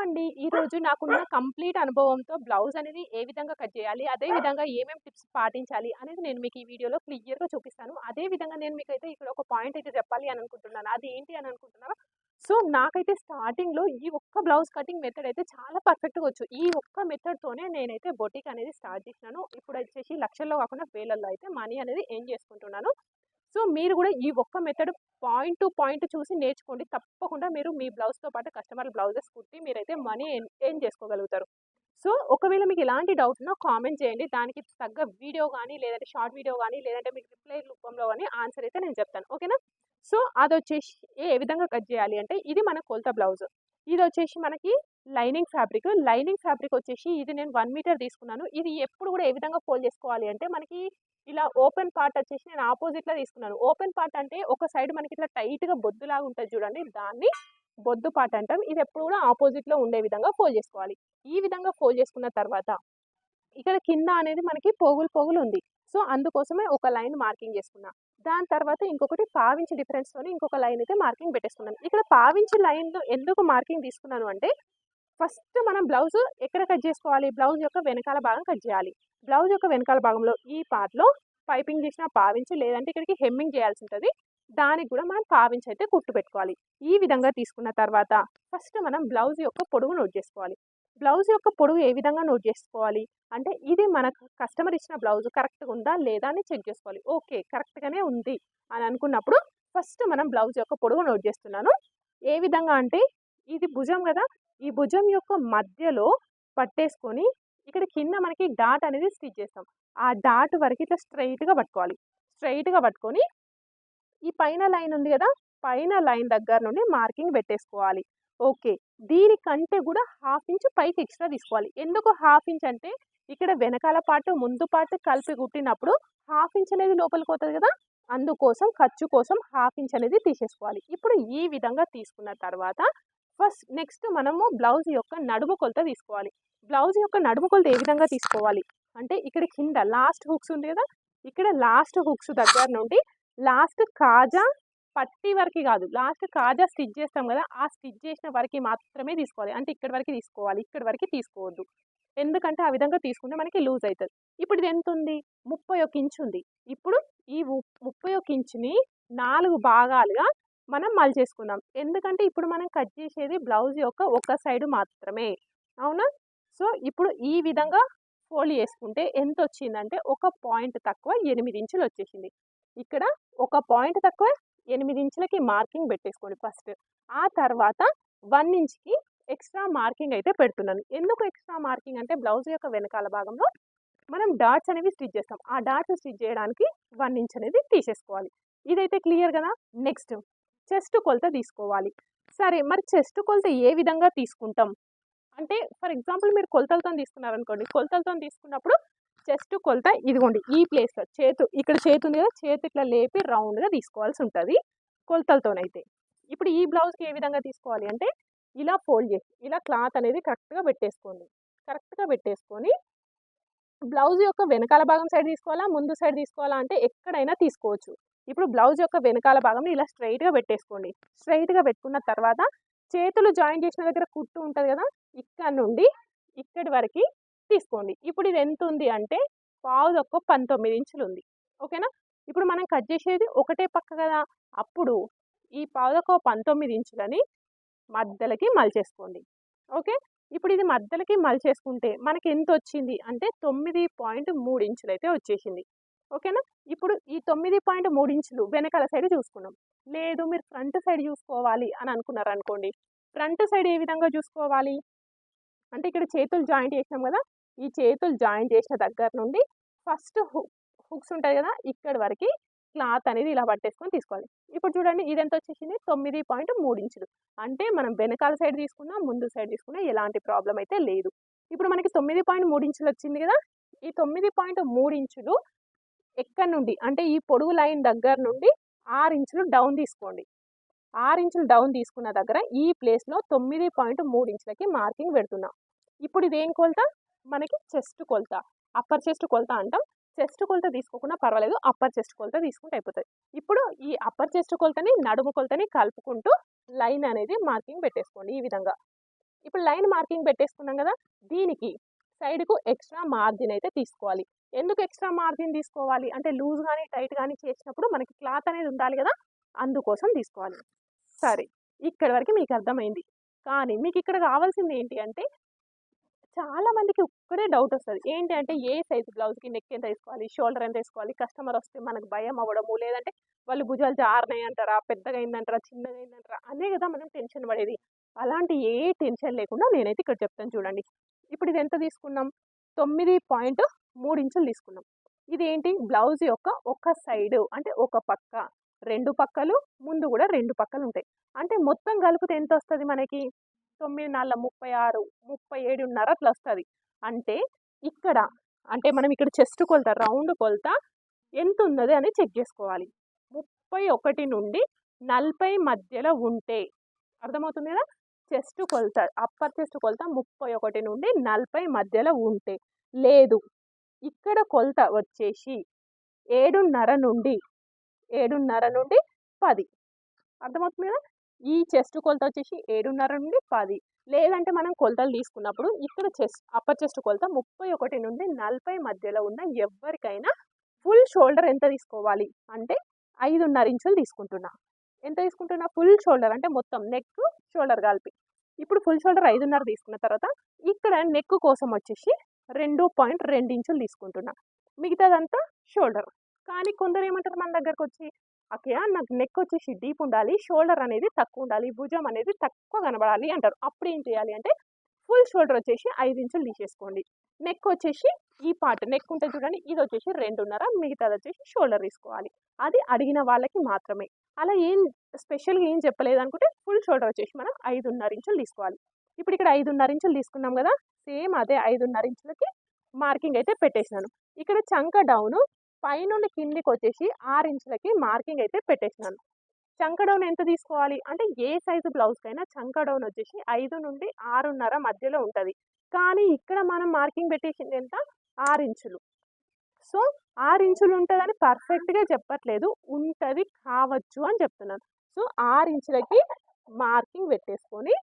అండి. ఈరోజు నాకున్న కంప్లీట్ అనుభవంతో బ్లౌజ్ అనేది ఏ విధంగా కట్ చేయాలి, అదే విధంగా ఏమేమి టిప్స్ పాటించాలి అనేది నేను మీకు ఈ వీడియోలో క్లియర్‌గా చూపిస్తాను. అదే విధంగా నేను మీకైతే ఇక్కడ ఒక పాయింట్ అయితే చెప్పాలి అని అనుకుంటున్నాను. అది ఏంటి అని అనుకుంటున్నారా? సో, నాకైతే స్టార్టింగ్‌లో ఈ ఒక్క బ్లౌజ్ కటింగ్ మెథడ్ అయితే చాలా పర్ఫెక్ట్‌గా వచ్చు. ఈ ఒక్క మెథడ్‌తోనే నేనైతే బొటిక్ అనేది స్టార్ట్ చేసినాను. ఇప్పుడొచ్చేసి లక్షల్లో కాకుండా వేలల్లో అయితే మనీ అనేది ఎర్న్ చేసుకుంటున్నాను. సో, మీరు కూడా ఈ ఒక్క మెథడ్ పాయింట్ టు పాయింట్ చూసి నేర్చుకోండి. తప్పకుండా మీరు మీ బ్లౌజ్‌తో పాటు కస్టమర్ బ్లౌజెస్ కుట్టి మీరైతే మనీ ఎర్న్ చేసుకోగలుగుతారు. సో, ఒకవేళ మీకు ఎలాంటి డౌట్ ఉన్నా కామెంట్ చేయండి. దానికి తగ్గ వీడియో గానీ, లేదంటే షార్ట్ వీడియో గానీ, లేదంటే మీకు రిప్లై రూపంలో గానీ ఆన్సర్ అయితే నేను చెప్తాను. ఓకేనా? సో, అదొచ్చేసి ఏ విధంగా కట్ చేయాలి అంటే, ఇది మన కొలత బ్లౌజ్. ఇదొచ్చేసి మనకి లైనింగ్ ఫ్యాబ్రిక్. లైనింగ్ ఫ్యాబ్రిక్ వచ్చేసి ఇది నేను 1 మీటర్ తీసుకున్నాను. ఇది ఎప్పుడు కూడా ఏ విధంగా ఫోల్డ్ చేసుకోవాలి అంటే, మనకి ఇలా ఓపెన్ పార్ట్ వచ్చేసి నేను ఆపోజిట్‌లో తీసుకున్నాను. ఓపెన్ పార్ట్ అంటే ఒక సైడ్ మనకి ఇట్లా టైట్‌గా బొద్దులాగా ఉంటది చూడండి. దాన్ని బొద్దు పార్ట్ అంటాం. ఇది ఎప్పుడు కూడా ఆపోజిట్‌లో ఉండే విధంగా ఫోల్డ్ చేసుకోవాలి. ఈ విధంగా ఫోల్డ్ చేసుకున్న తర్వాత ఇక్కడ కింద అనేది మనకి పోగులు పోగులు ఉంది. సో, అందుకోసమే ఒక లైన్ మార్కింగ్ చేసుకున్నా. దాని తర్వాత ఇంకొకటి పావించి డిఫరెన్స్‌తోని ఇంకొక లైన్ అయితే మార్కింగ్ పెట్టేసుకున్నాను. ఇక్కడ పావించి లైన్‌లో ఎందుకు మార్కింగ్ తీసుకున్నాను అంటే, ఫస్ట్ మనం బ్లౌజ్ ఎక్కడ కట్ చేసుకోవాలి? బ్లౌజ్ యొక్క వెనకాల భాగం కట్ చేయాలి. బ్లౌజ్ యొక్క వెనకాల భాగంలో ఈ పార్ట్‌లో పైపింగ్ చేసిన పావించి లేదంటే ఇక్కడికి హెమ్మింగ్ చేయాల్సి ఉంటది. దానికి కూడా మనం పావించి అయితే కుట్టు పెట్టుకోవాలి. ఈ విధంగా తీసుకున్న తర్వాత ఫస్ట్ మనం బ్లౌజ్ యొక్క పొడవు నోట్ చేసుకోవాలి. బ్లౌజ్ యొక్క పొడవు ఏ విధంగా నోట్ చేసుకోవాలి అంటే, ఇది మనకు కస్టమర్ ఇచ్చిన బ్లౌజ్ కరెక్ట్‌గా ఉందా లేదా అని చెక్ చేసుకోవాలి. ఓకే. కరెక్ట్‌గానే ఉంది అని అనుకున్నప్పుడు ఫస్ట్ మనం బ్లౌజ్ యొక్క పొడవు నోట్ చేస్తున్నాను. ఏ విధంగా అంటే, ఇది భుజం కదా! ఈ భుజం యొక్క మధ్యలో పట్టేసుకొని ఇక్కడ కింద మనకి డాట్ అనేది స్టిచ్ చేస్తాం. ఆ డాట్ వరకు ఇట్లా స్ట్రెయిట్‌గా పట్టుకోవాలి. స్ట్రెయిట్‌గా పట్టుకొని ఈ పైన లైన్ ఉంది కదా! పైన లైన్ దగ్గర నుండి మార్కింగ్ పెట్టేసుకోవాలి. ఓకే. దీనికంటే కూడా హాఫ్ ఇంచ్ పైకి ఎక్స్ట్రా తీసుకోవాలి. ఎందుకు హాఫ్ ఇంచ్ అంటే, ఇక్కడ వెనకాల పార్ట్, ముందు పార్ట్ కలిపి కుట్టినప్పుడు హాఫ్ ఇంచ్ అనేది లోపలికి పోతది కదా! అందుకోసం ఖర్చు కోసం హాఫ్ ఇంచ్ అనేది తీసేసుకోవాలి. ఇప్పుడు ఈ విధంగా తీసుకున్న తర్వాత నెక్స్ట్ మనము బ్లౌజ్ యొక్క నడుము కొలత తీసుకోవాలి. బ్లౌజ్ యొక్క నడుము కొలత ఏ విధంగా తీసుకోవాలి అంటే, ఇక్కడ కింద లాస్ట్ హుక్స్ ఉంది కదా! ఇక్కడ లాస్ట్ హుక్స్ దగ్గర నుండి లాస్ట్ కాజా పట్టీ వరకి కాదు. లాస్ట్ కాజా స్టిచ్ చేస్తాం కదా! ఆ స్టిచ్ చేసిన వరకి మాత్రమే తీసుకోవాలి. అంటే ఇక్కడి వరకి తీసుకోవాలి. ఇక్కడి వరకి తీసుకోవద్దు. ఎందుకంటే ఆ విధంగా తీసుకుంటే మనకి లూజ్ అయితది. ఇప్పుడు ఇది ఎంతుంది? 31 ఇంచ్ ఉంది. ఇప్పుడు ఈ 31 ఇంచ్‌ని 4 భాగాలుగా మనం మలిచేసుకుందాం. ఎందుకంటే ఇప్పుడు మనం కట్ చేసేది బ్లౌజ్ యొక్క ఒక సైడ్ మాత్రమే. అవునా? సో, ఇప్పుడు ఈ విధంగా ఫోల్డ్ చేసుకుంటే ఎంతొచ్చిందంటే, ఒక పాయింట్ తక్కువ 8 ఇంచులు వచ్చేసింది. ఇక్కడ ఒక పాయింట్ తక్కువ 8 ఇంచులకి మార్కింగ్ పెట్టేసుకోండి ఫస్ట్. ఆ తర్వాత 1 ఇంచ్‌కి ఎక్స్ట్రా మార్కింగ్ అయితే పెడుతున్నాను. ఎందుకు ఎక్స్ట్రా మార్కింగ్ అంటే, బ్లౌజ్ యొక్క వెనకాల భాగంలో మనం డాట్స్ అనేవి స్టిచ్ చేస్తాం. ఆ డాట్స్ స్టిచ్ చేయడానికి 1 ఇంచ్ అనేది తీసేసుకోవాలి. ఇదైతే క్లియర్ కదా! నెక్స్ట్ చెస్ట్ కొలత తీసుకోవాలి. సరే, మరి చెస్ట్ కొలత ఏ విధంగా తీసుకుంటాం అంటే, ఫర్ ఎగ్జాంపుల్ మీరు కొలతలతోని తీసుకున్నారనుకోండి. కొలతలతోని తీసుకున్నప్పుడు చెస్ట్ కొలత ఇదిగోండి ఈ ప్లేస్‌లో ఇక్కడ చేతి ఉంది కదా! చేతి ఇట్లా లేపి రౌండ్‌గా తీసుకోవాల్సి ఉంటది కొలతలతోనైతే. ఇప్పుడు ఈ బ్లౌజ్‌కి ఏ విధంగా తీసుకోవాలి అంటే, ఇలా ఫోల్డ్ చేసి ఇలా క్లాత్ అనేది కరెక్ట్‌గా పెట్టేసుకోండి. కరెక్ట్‌గా పెట్టేసుకొని బ్లౌజ్ యొక్క వెనకాల భాగం సైడ్ తీసుకోవాలా? ముందు సైడ్ తీసుకోవాలా? అంటే ఎక్కడైనా తీసుకోవచ్చు. ఇప్పుడు బ్లౌజ్ యొక్క వెనకాల భాగంని ఇలా స్ట్రెయిట్‌గా పెట్టేసుకోండి. స్ట్రెయిట్‌గా పెట్టుకున్న తర్వాత చేతులు జాయిన్ చేసిన దగ్గర కుట్టు ఉంటది కదా! ఇక్కడ నుండి ఇక్కడి వరకి తీసుకోండి. ఇప్పుడు ఇది ఎంతుంది అంటే, పావుతక్కువ 19 ఇంచులు ఉంది. ఓకేనా? ఇప్పుడు మనం కట్ చేసేది ఒకటే పక్క కదా! అప్పుడు ఈ పావుతక్కువ 19 ఇంచులని మధ్యలకి మలిచేసుకోండి. ఓకే. ఇప్పుడు ఇది మధ్యలకి మలిచేసుకుంటే మనకి ఎంతొచ్చింది అంటే, 9.3 ఇంచులైతే వచ్చేసింది. ఓకేనా? ఇప్పుడు ఈ 9.3 ఇంచులు వెనకాల సైడ్ చూసుకున్నాం. లేదు మీరు ఫ్రంట్ సైడ్ చూసుకోవాలి అని అనుకున్నారనుకోండి. ఫ్రంట్ సైడ్ ఏ విధంగా చూసుకోవాలి అంటే, ఇక్కడ చేతులు జాయింట్ చేసినాం కదా! ఈ చేతులు జాయింట్ చేసిన దగ్గర నుండి ఫస్ట్ హుక్స్ ఉంటాయి కదా! ఇక్కడి వరకి క్లాత్ అనేది ఇలా పట్టేసుకొని తీసుకోవాలి. ఇప్పుడు చూడండి ఇదెంత వచ్చేసింది? 9.3 ఇంచులు. అంటే మనం వెనకాల సైడ్ తీసుకున్నా, ముందు సైడ్ తీసుకున్నా ఎలాంటి ప్రాబ్లమ్ అయితే లేదు. ఇప్పుడు మనకి 9.3 ఇంచులు వచ్చింది కదా! ఈ 9.3 ఇంచులు ఎక్కడి నుండి అంటే, ఈ పొడుగు లైన్ దగ్గర నుండి 6 ఇంచులు డౌన్ తీసుకోండి. 6 ఇంచులు డౌన్ తీసుకున్న దగ్గర ఈ ప్లేస్‌లో 9.3 ఇంచులకి మార్కింగ్ పెడుతున్నా. ఇప్పుడు ఇదేం కొలత? మనకి చెస్ట్ కొలత. అప్పర్ చెస్ట్ కొలత అంటాం. చెస్ట్ కొలత తీసుకోకున్నా పర్వాలేదు. అప్పర్ చెస్ట్ కొలత తీసుకుంటే అయిపోతది. ఇప్పుడు ఈ అప్పర్ చెస్ట్ కొలతని, నడుము కొలతని కలుపుకుంటూ లైన్ అనేది మార్కింగ్ పెట్టేసుకోండి ఈ విధంగా. ఇప్పుడు లైన్ మార్కింగ్ పెట్టేసుకున్నాం కదా, దీనికి సైడ్కు ఎక్స్ట్రా మార్జిన్ అయితే తీసుకోవాలి. ఎందుకు ఎక్స్ట్రా మార్జిన్ తీసుకోవాలి అంటే లూజ్ కానీ టైట్ కానీ చేసినప్పుడు మనకి క్లాత్ అనేది ఉండాలి కదా, అందుకోసం తీసుకోవాలి. సరే, ఇక్కడి వరకు మీకు అర్థమైంది. కానీ మీకు ఇక్కడ కావాల్సింది ఏంటి అంటే, చాలా మందికి ఒక్కడే డౌట్ వస్తుంది. ఏంటి అంటే ఏ సైజు బ్లౌజ్కి నెక్ ఎంత వేసుకోవాలి, షోల్డర్ ఎంత వేసుకోవాలి, కస్టమర్ వస్తే మనకు భయం అవ్వడము, లేదంటే వాళ్ళు భుజాలు జారినాయి అంటారా, పెద్దగా అయిందంటారా, చిన్నగా అయిందంటారా అనే కదా మనం టెన్షన్ పడేది. అలాంటి ఏ టెన్షన్ లేకుండా నేనైతే ఇక్కడ చెప్తాను చూడండి. ఇప్పుడు ఇది ఎంత తీసుకున్నాం, 9.3 ఇంచులు తీసుకున్నాం. ఇది ఏంటి, బ్లౌజ్ యొక్క ఒక సైడు అంటే ఒక పక్క, రెండు పక్కలు, ముందు కూడా రెండు పక్కలు ఉంటాయి. అంటే మొత్తం కలిపితే ఎంత వస్తుంది మనకి, 9×4 36, 37.5 అట్లా వస్తుంది. అంటే ఇక్కడ అంటే మనం ఇక్కడ చెస్ట్ కొలత, రౌండ్ కొలత ఎంత ఉన్నది అని చెక్ చేసుకోవాలి. 31 నుండి 40 మధ్యలో ఉంటే, అర్థమవుతుంది కదా, చెస్ట్ కొలత, అప్పర్ చెస్ట్ కొలత 31 నుండి 40 మధ్యలో ఉంటే, లేదు ఇక్కడ కొలత వచ్చేసి 7.5 నుండి 10, అర్థమవుతుంది కదా. ఈ చెస్ట్ కొలత వచ్చేసి 7.5 నుండి 10, లేదంటే మనం కొలతలు తీసుకున్నప్పుడు ఇక్కడ అప్పర్ చెస్ట్ కొలత 31 నుండి 40 మధ్యలో ఉన్న ఎవరికైనా ఫుల్ షోల్డర్ ఎంత తీసుకోవాలి అంటే 5.5 ఇంచులు తీసుకుంటున్నా. ఎంత తీసుకుంటున్నా, ఫుల్ షోల్డర్ అంటే మొత్తం నెక్ షోల్డర్ కలిపి. ఇప్పుడు ఫుల్ షోల్డర్ 5.5 తీసుకున్న తర్వాత ఇక్కడ నెక్ కోసం వచ్చేసి 2.2 ఇంచులు తీసుకుంటున్నా. మిగతాదంతా షోల్డర్. కానీ కొందరు ఏమంటారు మన దగ్గరకు వచ్చి, అక్కయ్య నాకు నెక్ వచ్చేసి డీప్ ఉండాలి, షోల్డర్ అనేది తక్కువ ఉండాలి, భుజం అనేది తక్కువ కనబడాలి అంటారు. అప్పుడు ఏం చేయాలి అంటే ఫుల్ షోల్డర్ వచ్చేసి 5 ఇంచులు తీసేసుకోండి. నెక్ వచ్చేసి ఈ పార్ట్ నెక్ ఉంటుంది చూడండి, ఇది వచ్చేసి 2.5, మిగతాది వచ్చేసి షోల్డర్ తీసుకోవాలి. అది అడిగిన వాళ్ళకి మాత్రమే. అలా ఏం స్పెషల్గా ఏం చెప్పలేదు అనుకుంటే ఫుల్ షోల్డర్ వచ్చేసి మనం 5.5 ఇంచులు తీసుకోవాలి. ఇప్పుడు ఇక్కడ 5.5 ఇంచులు తీసుకున్నాం కదా, సేమ్ అదే 5.5 ఇంచులకి మార్కింగ్ అయితే పెట్టేసినాను. ఇక్కడ చంక డౌన్ పైనుండి కిందికి వచ్చేసి 6 ఇంచులకి మార్కింగ్ అయితే పెట్టేసినాను. చంక డౌన్ ఎంత తీసుకోవాలి అంటే ఏ సైజు బ్లౌజ్కైనా చంక డౌన్ వచ్చేసి 5 నుండి 6.5 మధ్యలో ఉంటుంది. కానీ ఇక్కడ మనం మార్కింగ్ పెట్టేసింది ఎంత, 6 ఇంచులు. సో 6 ఇంచులు ఉంటుందని పర్ఫెక్ట్గా చెప్పట్లేదు, ఉంటుంది కావచ్చు అని చెప్తున్నాను. సో 6 ఇంచులకి మార్కింగ్ పెట్టేసుకొని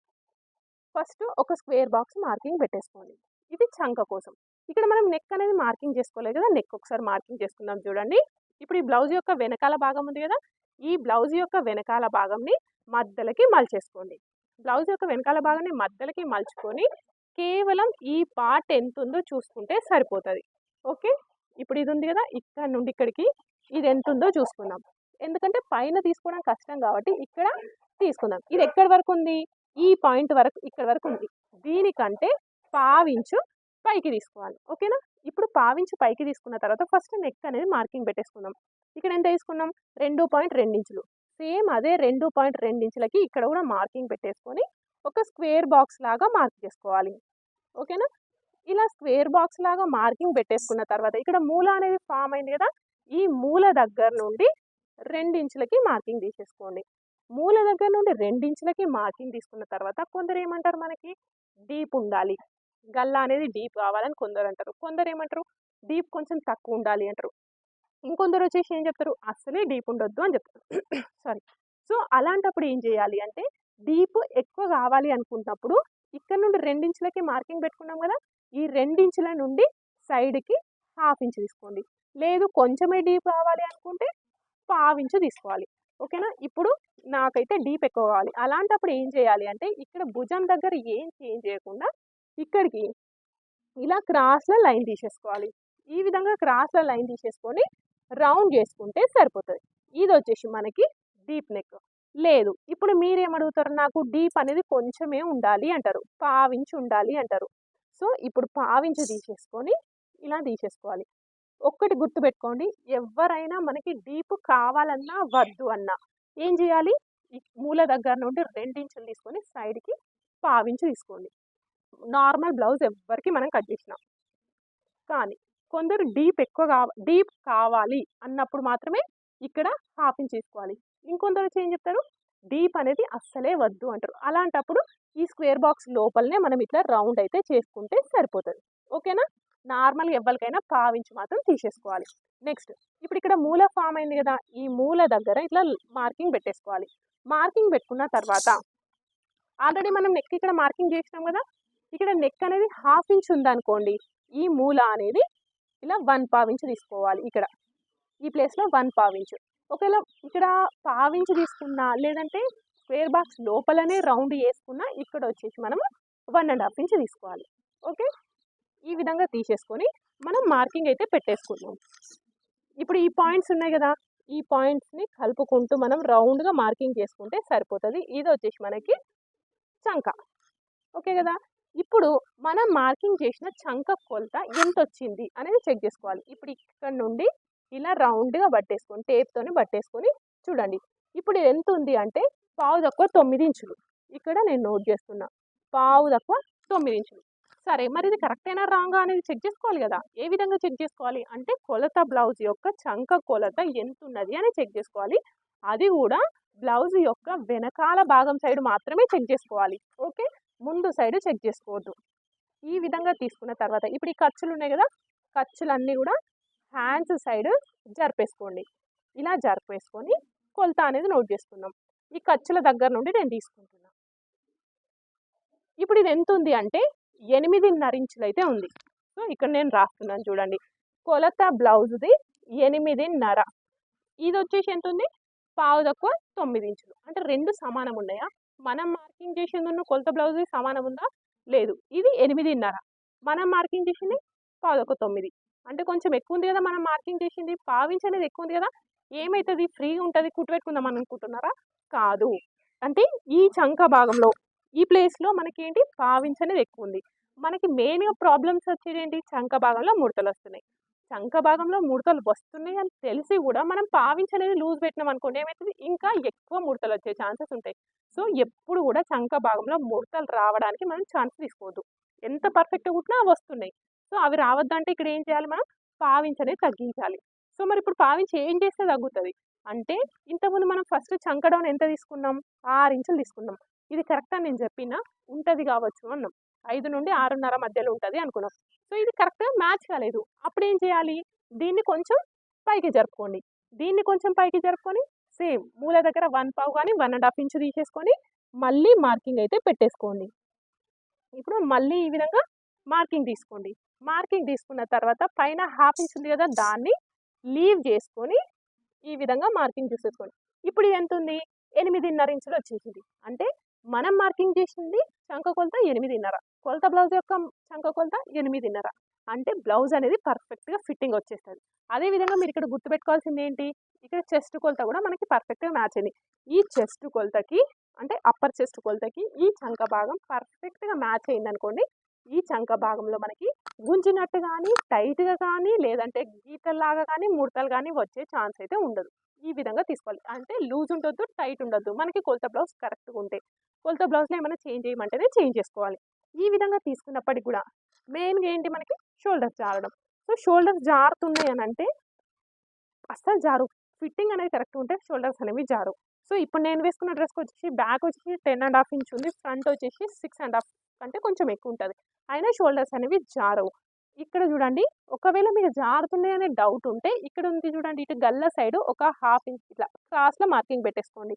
ఫస్ట్ ఒక స్క్వేర్ బాక్స్ మార్కింగ్ పెట్టేసుకోండి. ఇది చంక కోసం. ఇక్కడ మనం నెక్ అనేది మార్కింగ్ చేసుకోలేదు కదా, నెక్ ఒకసారి మార్కింగ్ చేసుకుందాం చూడండి. ఇప్పుడు ఈ బ్లౌజ్ యొక్క వెనకాల భాగం ఉంది కదా, ఈ బ్లౌజ్ యొక్క వెనకాల భాగంని మధ్యలకి మలిచేసుకోండి. బ్లౌజ్ యొక్క వెనకాల భాగాన్ని మధ్యలకి మలుచుకొని కేవలం ఈ పార్ట్ ఎంత ఉందో చూసుకుంటే సరిపోతుంది. ఓకే, ఇప్పుడు ఇది ఉంది కదా, ఇక్కడ నుండి ఇక్కడికి ఇది ఎంత ఉందో చూసుకుందాం. ఎందుకంటే పైన తీసుకోవడం కష్టం కాబట్టి ఇక్కడ తీసుకుందాం. ఇది ఎక్కడి వరకు ఉంది, ఈ పాయింట్ వరకు, ఇక్కడ వరకు ఉంది. దీనికంటే 1/2 ఇంచు పైకి తీసుకోవాలి. ఓకేనా. ఇప్పుడు 1/2 ఇంచు పైకి తీసుకున్న తర్వాత ఫస్ట్ నెక్ అనేది మార్కింగ్ పెట్టేసుకుందాం. ఇక్కడ ఎంత తీసుకున్నాం, 2.2 ఇంచులు. సేమ్ అదే 2.2 ఇంచులకి ఇక్కడ కూడా మార్కింగ్ పెట్టేసుకొని ఒక స్క్వేర్ బాక్స్ లాగా మార్క్ చేసుకోవాలి. ఓకేనా. ఇలా స్క్వేర్ బాక్స్ లాగా మార్కింగ్ పెట్టేసుకున్న తర్వాత ఇక్కడ మూల అనేది ఫామ్ అయింది కదా, ఈ మూల దగ్గర నుండి 2 ఇంచులకి మార్కింగ్ తీసేసుకోండి. మూల దగ్గర నుండి 2 ఇంచులకి మార్కింగ్ తీసుకున్న తర్వాత కొందరు ఏమంటారు, మనకి డీప్ ఉండాలి, గల్లా అనేది డీప్ కావాలని కొందరు అంటారు. కొందరు ఏమంటారు, డీప్ కొంచెం తక్కువ ఉండాలి అంటారు. ఇంకొందరు వచ్చేసి ఏం చెప్తారు, అస్సలే డీప్ ఉండొద్దు అని చెప్తారు. సారీ. సో అలాంటప్పుడు ఏం చేయాలి అంటే, డీప్ ఎక్కువ కావాలి అనుకున్నప్పుడు ఇక్కడ నుండి 2 ఇంచులకి మార్కింగ్ పెట్టుకున్నాం కదా, ఈ 2 ఇంచుల నుండి సైడ్కి 1/2 ఇంచు తీసుకోండి. లేదు కొంచెమే డీప్ కావాలి అనుకుంటే 1/2 ఇంచు తీసుకోవాలి. ఓకేనా. ఇప్పుడు నాకైతే డీప్ ఎక్కువ కావాలి, అలాంటప్పుడు ఏం చేయాలి అంటే ఇక్కడ భుజం దగ్గర ఏం చేంజ్ చేయకుండా ఇక్కడికి ఇలా క్రాస్లో లైన్ తీసేసుకోవాలి. ఈ విధంగా క్రాస్లో లైన్ తీసేసుకొని రౌండ్ చేసుకుంటే సరిపోతుంది. ఇది వచ్చేసి మనకి డీప్ నెక్. లేదు ఇప్పుడు మీరేమడుగుతారు, నాకు డీప్ అనేది కొంచెమే ఉండాలి అంటారు, 1/2 ఇంచు ఉండాలి అంటారు. సో ఇప్పుడు 1/2 ఇంచు తీసేసుకొని ఇలా తీసేసుకోవాలి. ఒక్కటి గుర్తుపెట్టుకోండి, ఎవరైనా మనకి డీప్ కావాలన్నా వద్దు అన్నా ఏం చేయాలి, ఈ మూల దగ్గర నుండి 2 ఇంచులు తీసుకొని సైడ్కి 1/2 ఇంచు తీసుకోండి. నార్మల్ బ్లౌజ్ ఎవరికి మనం కట్ చేసినాం. కానీ కొందరు డీప్ కావాలి అన్నప్పుడు మాత్రమే ఇక్కడ 1/2 ఇంచ్ తీసుకోవాలి. ఇంకొందరు ఏం చెప్తారు, డీప్ అనేది అస్సలే వద్దు అంటారు. అలాంటప్పుడు ఈ స్క్వేర్ బాక్స్ లోపలనే మనం ఇట్లా రౌండ్ అయితే చేసుకుంటే సరిపోతుంది. ఓకేనా. నార్మల్గా ఎవరికైనా 1/2 ఇంచ్ మాత్రం తీసేసుకోవాలి. నెక్స్ట్ ఇప్పుడు ఇక్కడ మూల ఫామ్ అయింది కదా, ఈ మూల దగ్గర ఇట్లా మార్కింగ్ పెట్టేసుకోవాలి. మార్కింగ్ పెట్టుకున్న తర్వాత ఆల్రెడీ మనం నెక్ ఇక్కడ మార్కింగ్ చేసినాం కదా, ఇక్కడ నెక్ అనేది 1/2 ఇంచ్ ఉందనుకోండి, ఈ మూల అనేది ఇలా 1/4 ఇంచ్ తీసుకోవాలి. ఇక్కడ ఈ ప్లేస్లో 1/4 ఇంచ్. ఒకవేళ ఇక్కడ 1/4 ఇంచ్ తీసుకున్నా, లేదంటే స్క్వేర్ బాక్స్ లోపలనే రౌండ్ వేసుకున్నా, ఇక్కడ వచ్చేసి మనం 1.5 ఇంచ్ తీసుకోవాలి. ఓకే, ఈ విధంగా తీసేసుకొని మనం మార్కింగ్ అయితే పెట్టేసుకుందాం. ఇప్పుడు ఈ పాయింట్స్ ఉన్నాయి కదా, ఈ పాయింట్స్ని కలుపుకుంటూ మనం రౌండ్గా మార్కింగ్ చేసుకుంటే సరిపోతుంది. ఇది వచ్చేసి మనకి చంక. ఓకే కదా, ఇప్పుడు మనం మార్కింగ్ చేసిన చంక కొలత ఎంత వచ్చింది అనేది చెక్ చేసుకోవాలి. ఇప్పుడు ఇక్కడ నుండి ఇలా రౌండ్గా పట్టేసుకొని టేప్తోని పట్టేసుకొని చూడండి. ఇప్పుడు ఇది ఎంత ఉంది అంటే 9.5 ఇంచులు. ఇక్కడ నేను నోట్ చేస్తున్నా 9.5 ఇంచులు. సరే, మరి ఇది కరెక్టేనా రాంగా అనేది చెక్ చేసుకోవాలి కదా. ఏ విధంగా చెక్ చేసుకోవాలి అంటే కొలత బ్లౌజ్ యొక్క చంక కొలత ఎంత ఉన్నది అని చెక్ చేసుకోవాలి. అది కూడా బ్లౌజ్ యొక్క వెనకాల భాగం సైడ్ మాత్రమే చెక్ చేసుకోవాలి. ఓకే, ముందు సైడ్ చెక్ చేసుకోవద్దు. ఈ విధంగా తీసుకున్న తర్వాత ఇప్పుడు ఈ ఖర్చులు ఉన్నాయి కదా, ఖర్చులన్నీ కూడా హ్యాండ్స్ సైడ్ జరిపేసుకోండి. ఇలా జరిపేసుకొని కొలత అనేది నోట్ చేసుకుందాం. ఈ ఖర్చుల దగ్గర నుండి నేను తీసుకుంటున్నా. ఇప్పుడు ఇది ఎంత ఉంది అంటే 8.5 ఇంచులు అయితే ఉంది. సో ఇక్కడ నేను రాస్తున్నాను చూడండి. కొలత బ్లౌజ్ది 8.5. ఇది వచ్చేసి ఎంత ఉంది 9.5 ఇంచులు. అంటే రెండు సమానం ఉన్నాయా? మనం మార్కింగ్ చేసింది కొలత బ్లౌజ్ సమానం ఉందా? లేదు. ఇది 8.5, మనం మార్కింగ్ చేసింది 9.5. అంటే కొంచెం ఎక్కువ ఉంది కదా మనం మార్కింగ్ చేసింది. 1/2 ఇంచ్ అనేది ఎక్కువ ఉంది కదా, ఏమవుతుంది? ఫ్రీ ఉంటుంది, కుట్టు పెట్టుకుందాం అని అనుకుంటున్నారా? కాదు. అంటే ఈ చంక భాగంలో ఈ ప్లేస్లో మనకి ఏంటి 1/2 ఇంచ్ అనేది ఎక్కువ ఉంది. మనకి మెయిన్గా ప్రాబ్లమ్స్ వచ్చేది ఏంటి? చంక భాగంలో ముడతలు వస్తున్నాయి. చంక భాగంలో ముడతలు వస్తున్నాయి అని తెలిసి కూడా మనం 1/2 ఇంచ్ అనేది లూజ్ పెట్టినాం అనుకోండి, ఏమవుతుంది? ఇంకా ఎక్కువ ముడతలు వచ్చే ఛాన్సెస్ ఉంటాయి. సో ఎప్పుడు కూడా చంక భాగంలో ముడతలు రావడానికి మనం ఛాన్స్ తీసుకోవద్దు. ఎంత పర్ఫెక్ట్గా కుట్టినా అవి వస్తున్నాయి. సో అవి రావద్దంటే ఇక్కడ ఏం చేయాలి? మనం 1/2 ఇంచ్ అనేది తగ్గించాలి. సో మరి ఇప్పుడు 1/2 ఇంచ్ ఏం చేస్తే తగ్గుతుంది అంటే, ఇంతకుముందు మనం ఫస్ట్ చంక డౌన్ ఎంత తీసుకున్నాం? 6 ఇంచులు తీసుకున్నాం. ఇది కరెక్ట్ అని నేను చెప్పినా ఉంటుంది కావచ్చు అన్నాం. 5 నుండి 6.5 మధ్యలో ఉంటుంది అనుకున్నాం. సో ఇది కరెక్ట్గా మ్యాచ్ కాలేదు. అప్పుడు ఏం చేయాలి? దీన్ని కొంచెం పైకి జరుపుకోండి. దీన్ని కొంచెం పైకి జరుపుకొని సేమ్ మూల దగ్గర 1/4 కానీ 1.5 ఇంచ్ తీసేసుకొని మళ్ళీ మార్కింగ్ అయితే పెట్టేసుకోండి. ఇప్పుడు మళ్ళీ ఈ విధంగా మార్కింగ్ తీసుకోండి. మార్కింగ్ తీసుకున్న తర్వాత పైన 1/2 ఇంచ్ ఉంది కదా, దాన్ని లీవ్ చేసుకొని ఈ విధంగా మార్కింగ్ చేసేసుకోండి. ఇప్పుడు ఇది ఎంత ఉంది? 8.5 ఇంచులు వచ్చేసింది. అంటే మనం మార్కింగ్ చేసింది చంక కొలత 8.5, కొలత బ్లౌజ్ యొక్క చంక కొలత 8.5. అంటే బ్లౌజ్ అనేది పర్ఫెక్ట్గా ఫిట్టింగ్ వచ్చేస్తుంది. అదేవిధంగా మీరు ఇక్కడ గుర్తుపెట్టుకోవాల్సింది ఏంటి? ఇక్కడ చెస్ట్ కొలత కూడా మనకి పర్ఫెక్ట్గా మ్యాచ్ అయింది. ఈ చెస్ట్ కొలతకి అంటే అప్పర్ చెస్ట్ కొలతకి ఈ చంక భాగం పర్ఫెక్ట్గా మ్యాచ్ అయింది అనుకోండి. ఈ చంక భాగంలో మనకి గుంజినట్టు కానీ టైట్గా కానీ లేదంటే గీతల్లాగా కానీ ముడతలు కానీ వచ్చే ఛాన్స్ అయితే ఉండదు. ఈ విధంగా తీసుకోవాలి. అంటే లూజ్ ఉండొద్దు, టైట్ ఉండొద్దు. మనకి కొలత బ్లౌజ్ కరెక్ట్గా ఉంటే కొలత బ్లౌజ్లో ఏమైనా చేంజ్ చేయమంటేనే చేంజ్ చేసుకోవాలి. ఈ విధంగా తీసుకున్నప్పటికి కూడా మెయిన్గా ఏంటి మనకి షోల్డర్స్ జారడం. సో షోల్డర్స్ జారుతున్నాయి అని అంటే అస్సలు జారు. ఫిట్టింగ్ అనేది కరెక్ట్ ఉంటే షోల్డర్స్ అనేవి జారు. సో ఇప్పుడు నేను వేసుకున్న డ్రెస్కి వచ్చేసి బ్యాక్ వచ్చేసి 10.5 ఇంచ్ ఉంది, ఫ్రంట్ వచ్చేసి 6.5 అంటే కొంచెం ఎక్కువ ఉంటుంది. అయినా షోల్డర్స్ అనేవి జారవు. ఇక్కడ చూడండి, ఒకవేళ మీరు జారుతున్నాయి అనే డౌట్ ఉంటే ఇక్కడ ఉంది చూడండి, ఇటు గల్ల సైడ్ ఒక 1/2 ఇంచ్ ఇట్లా క్రాస్లో మార్కింగ్ పెట్టేసుకోండి.